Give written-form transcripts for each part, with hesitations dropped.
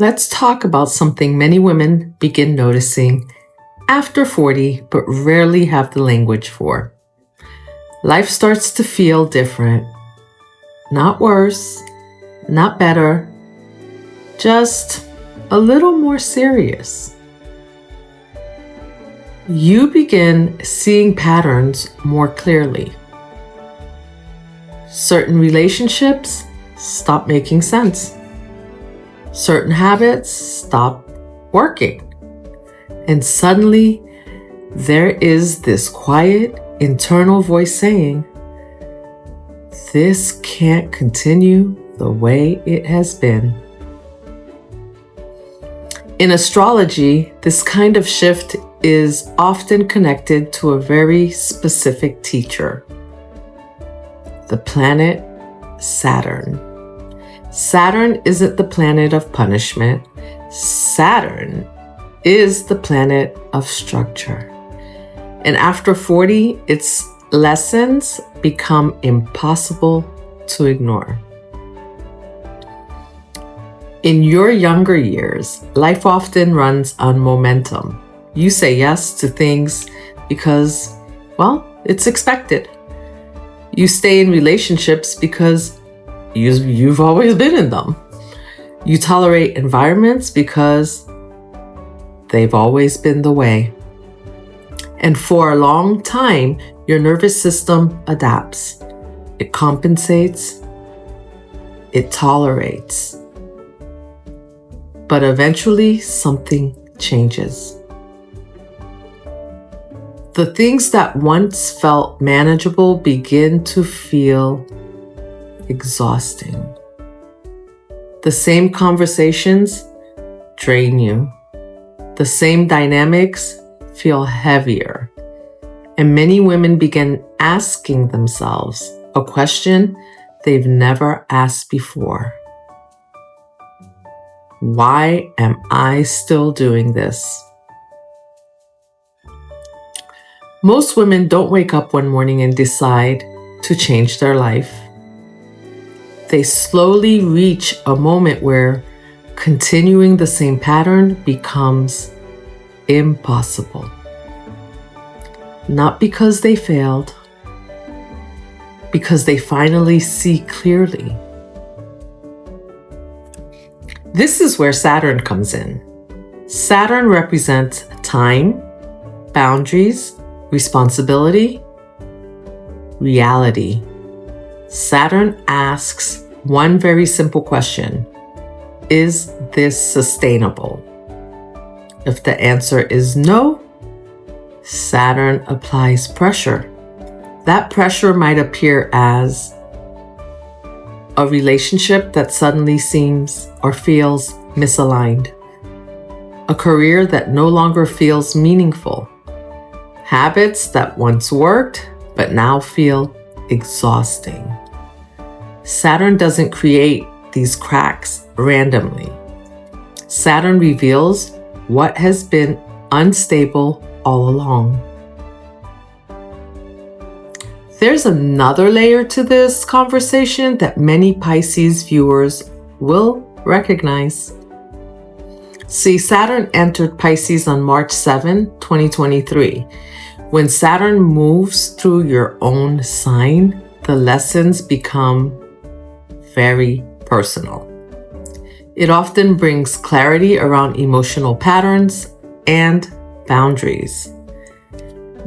Let's talk about something many women begin noticing after 40 but rarely have the language for. Life starts to feel different. Not worse, not better, just a little more serious. You begin seeing patterns more clearly. Certain relationships stop making sense. Certain habits stop working. And suddenly, there is this quiet internal voice saying, "This can't continue the way it has been." In astrology, this kind of shift is often connected to a very specific teacher, the planet Saturn. Saturn isn't the planet of punishment. Saturn is the planet of structure. And after 40, its lessons become impossible to ignore. In your younger years, life often runs on momentum. You say yes to things because, well, it's expected. You stay in relationships because you've always been in them. You tolerate environments because they've always been the way. And for a long time, your nervous system adapts. It compensates. It tolerates. But eventually, something changes. The things that once felt manageable begin to feel exhausting. The same conversations drain you. The same dynamics feel heavier. And many women begin asking themselves a question they've never asked before. Why am I still doing this? Most women don't wake up one morning and decide to change their life. They slowly reach a moment where continuing the same pattern becomes impossible. Not because they failed, because they finally see clearly. This is where Saturn comes in. Saturn represents time, boundaries, responsibility, reality. Saturn asks one very simple question: is this sustainable? If the answer is no, Saturn applies pressure. That pressure might appear as a relationship that suddenly seems or feels misaligned, a career that no longer feels meaningful, habits that once worked but now feel exhausting. Saturn doesn't create these cracks randomly. Saturn reveals what has been unstable all along. There's another layer to this conversation that many Pisces viewers will recognize. See, Saturn entered Pisces on March 7, 2023. When Saturn moves through your own sign, the lessons become very personal. It often brings clarity around emotional patterns and boundaries.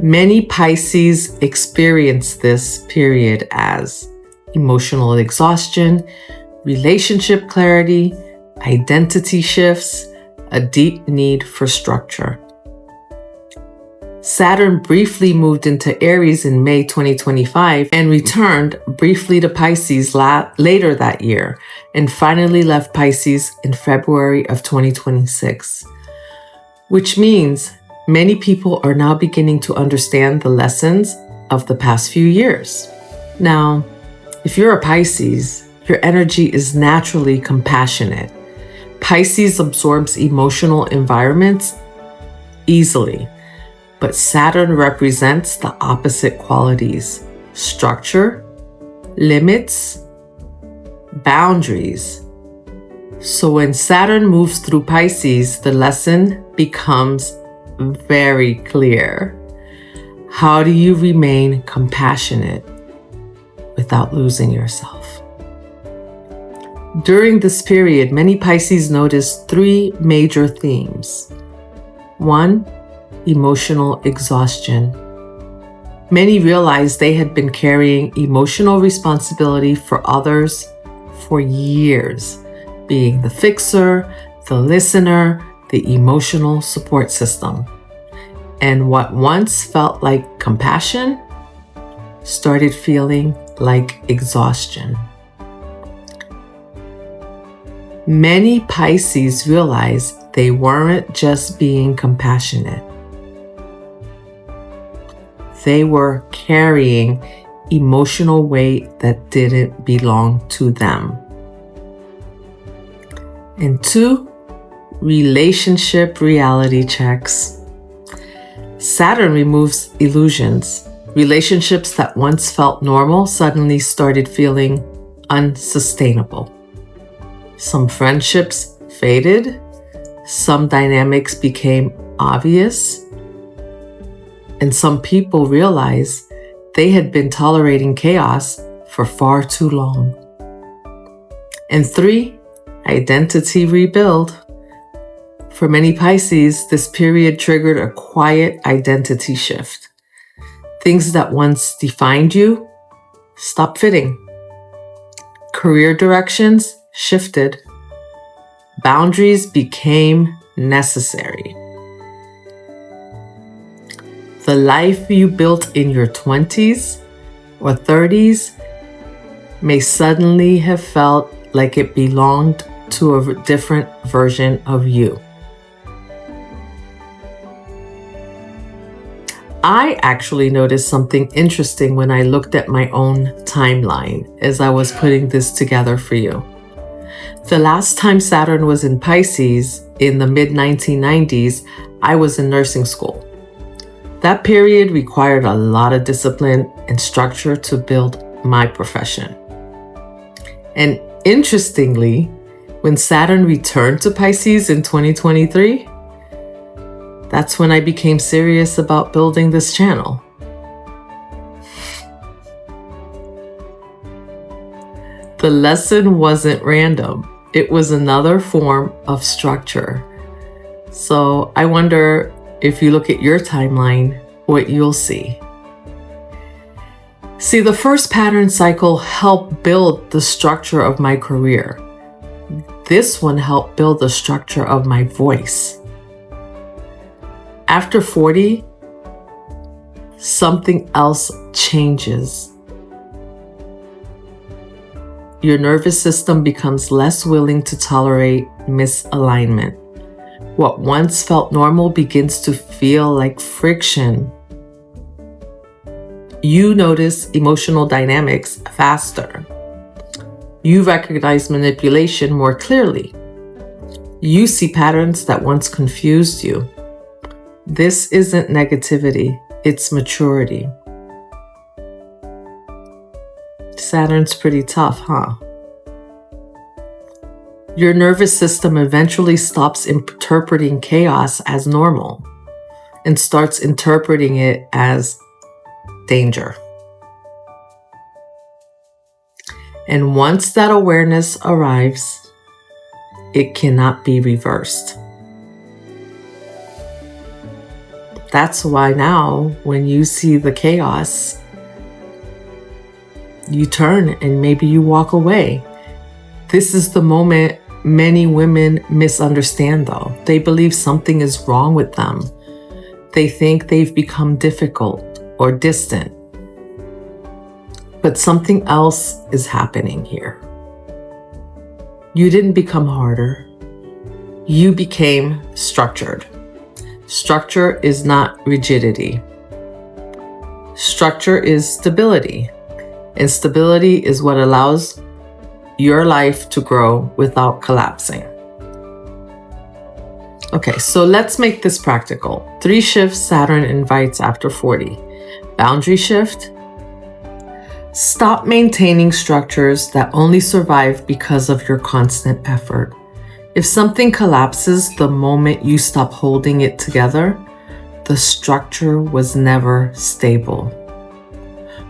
Many Pisces experience this period as emotional exhaustion, relationship clarity, identity shifts, a deep need for structure. Saturn briefly moved into Aries in May 2025 and returned briefly to Pisces later that year, and finally left Pisces in February of 2026. Which means many people are now beginning to understand the lessons of the past few years. Now, if you're a Pisces, your energy is naturally compassionate. Pisces absorbs emotional environments easily. But Saturn represents the opposite qualities: structure, limits, boundaries. So when Saturn moves through Pisces, the lesson becomes very clear. How do you remain compassionate without losing yourself? During this period, many Pisces noticed three major themes. 1, emotional exhaustion. Many realized they had been carrying emotional responsibility for others for years, being the fixer, the listener, the emotional support system. And what once felt like compassion started feeling like exhaustion. Many Pisces realized they weren't just being compassionate. They were carrying emotional weight that didn't belong to them. And 2, relationship reality checks. Saturn removes illusions. Relationships that once felt normal suddenly started feeling unsustainable. Some friendships faded. Some dynamics became obvious. And some people realized they had been tolerating chaos for far too long. And 3, identity rebuild. For many Pisces, this period triggered a quiet identity shift. Things that once defined you stopped fitting. Career directions shifted. Boundaries became necessary. The life you built in your 20s or 30s may suddenly have felt like it belonged to a different version of you. I actually noticed something interesting when I looked at my own timeline as I was putting this together for you. The last time Saturn was in Pisces in the mid-1990s, I was in nursing school. That period required a lot of discipline and structure to build my profession. And interestingly, when Saturn returned to Pisces in 2023, that's when I became serious about building this channel. The lesson wasn't random. It was another form of structure. So I wonder if you look at your timeline, what you'll see. See, the first pattern cycle helped build the structure of my career. This one helped build the structure of my voice. After 40, something else changes. Your nervous system becomes less willing to tolerate misalignment. What once felt normal begins to feel like friction. You notice emotional dynamics faster. You recognize manipulation more clearly. You see patterns that once confused you. This isn't negativity, it's maturity. Saturn's pretty tough, huh? Your nervous system eventually stops interpreting chaos as normal and starts interpreting it as danger. And once that awareness arrives, it cannot be reversed. That's why now, when you see the chaos, you turn and maybe you walk away. This is the moment many women misunderstand, though. They believe something is wrong with them. They think they've become difficult or distant. But something else is happening here. You didn't become harder. You became structured. Structure is not rigidity. Structure is stability. And stability is what allows your life to grow without collapsing. Okay, so let's make this practical. 3 shifts Saturn invites after 40. Boundary shift. Stop maintaining structures that only survive because of your constant effort. If something collapses the moment you stop holding it together, the structure was never stable.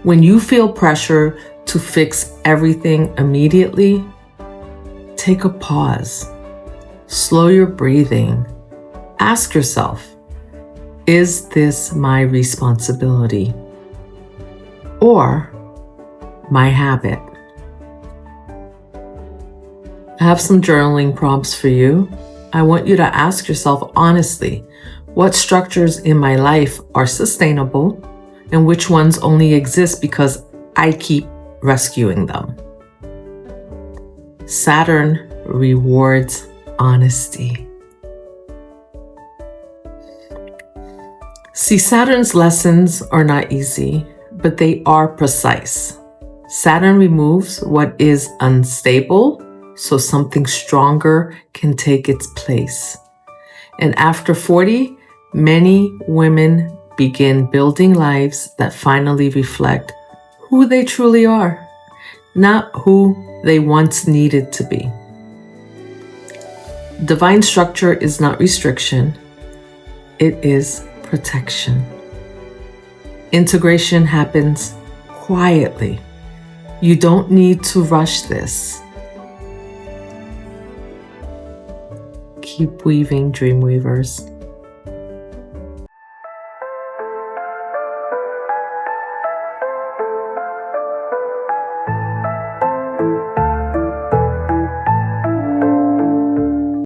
When you feel pressure to fix everything immediately, take a pause. Slow your breathing. Ask yourself, is this my responsibility or my habit? I have some journaling prompts for you. I want you to ask yourself honestly, what structures in my life are sustainable and which ones only exist because I keep rescuing them? Saturn rewards honesty. See, Saturn's lessons are not easy, but they are precise. Saturn removes what is unstable so something stronger can take its place. And after 40, many women begin building lives that finally reflect who they truly are, not who they once needed to be. Divine structure is not restriction, it is protection. Integration happens quietly. You don't need to rush this. Keep weaving, dream weavers.